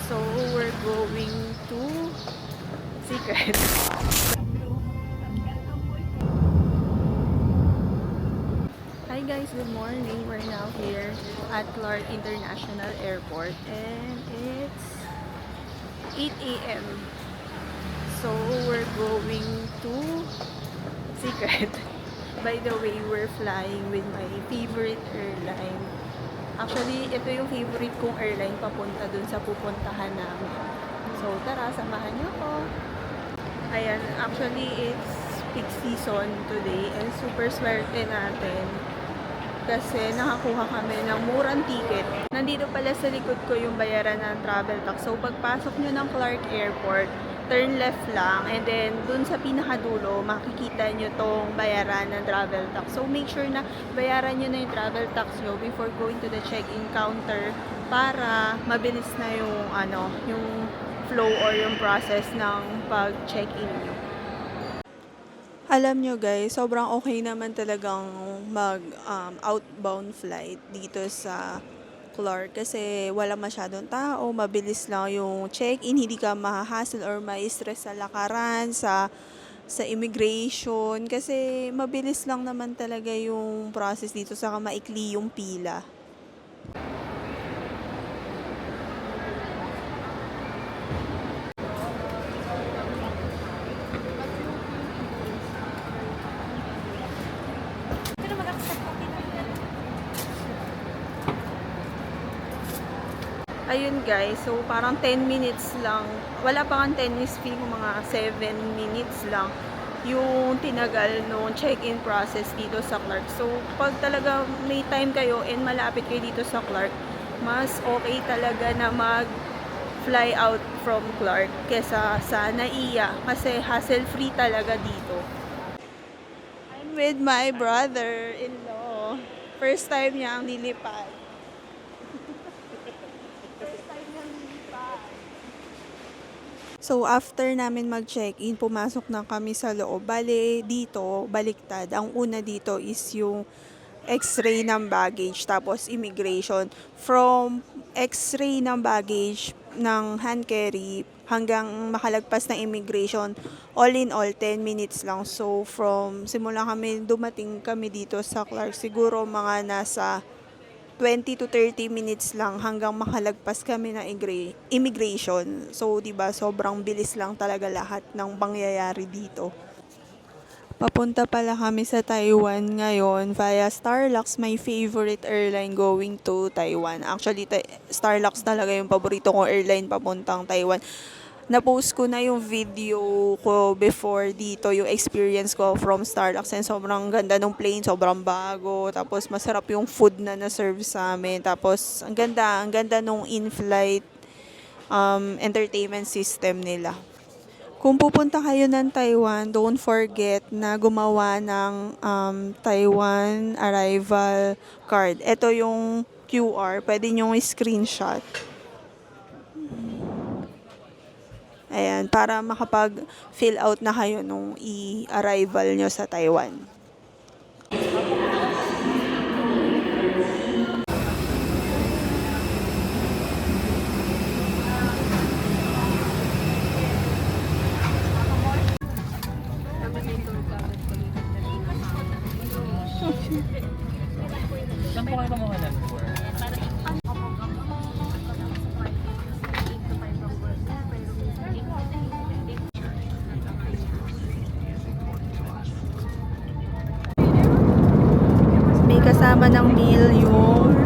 So, we're going to Secret. Hi guys, good morning. We're now here at Clark International Airport and it's 8 a.m. So, we're going to Secret. By the way, we're flying with my favorite airline. Actually, ito yung favorite kong airline papunta dun sa pupuntahan namin. So, tara, samahan niyo ako. Ayan, actually, it's peak season today and super swerte natin kasi nakakuha kami ng murang ticket. Nandito pala sa likod ko yung bayaran ng travel tax. So, pagpasok nyo ng Clark Airport, turn left lang and then dun sa pinakadulo, makikita nyo tong bayaran ng travel tax. So, make sure na bayaran nyo na yung travel tax nyo before going to the check-in counter para mabilis na yung, yung flow or yung process ng pag-check-in nyo. Alam nyo guys, sobrang okay naman talagang mag outbound flight dito sa Clark kasi wala masyadong tao, mabilis lang yung check-in, hindi ka mahahassle or ma-stress sa lakaran, sa immigration kasi mabilis lang naman talaga yung process dito saka maikli yung pila. Ayun guys, so parang 10 minutes lang, wala pa nga 10 minutes fee, mga 7 minutes lang yung tinagal no check-in process dito sa Clark. So pag talaga may time kayo and malapit kayo dito sa Clark, mas okay talaga na mag-fly out from Clark kesa sa NAIA kasi hassle-free talaga dito. I'm with my brother-in-law. First time niya ang lilipad. So, after namin mag-check-in, pumasok na kami sa loob. Bale, dito, baliktad. Ang una dito is yung x-ray ng baggage, tapos immigration. From x-ray ng baggage ng hand carry hanggang makalagpas ng immigration, all in all, 10 minutes lang. So, simula dumating kami dito sa Clark, siguro mga nasa 20 to 30 minutes lang hanggang makalagpas kami ng immigration. So, 'di ba, sobrang bilis lang talaga lahat ng pangyayari dito. Papunta pala kami sa Taiwan ngayon via Starlux, my favorite airline going to Taiwan. Actually, Starlux talaga yung paborito kong airline papuntang Taiwan. Na-post ko na yung video ko before dito, yung experience ko from Starlux, and sobrang ganda ng plane, sobrang bago, tapos masarap yung food na na-serve sa amin, tapos ang ganda nung in-flight entertainment system nila. Kung pupunta kayo ng Taiwan, don't forget na gumawa ng Taiwan arrival card. Ito yung QR, pwede nyo screenshot. Ayan, para makapag-fill out na kayo nung i-arrival nyo sa Taiwan. Saan po kayo kumuha ng tour? May kasama ng meal yung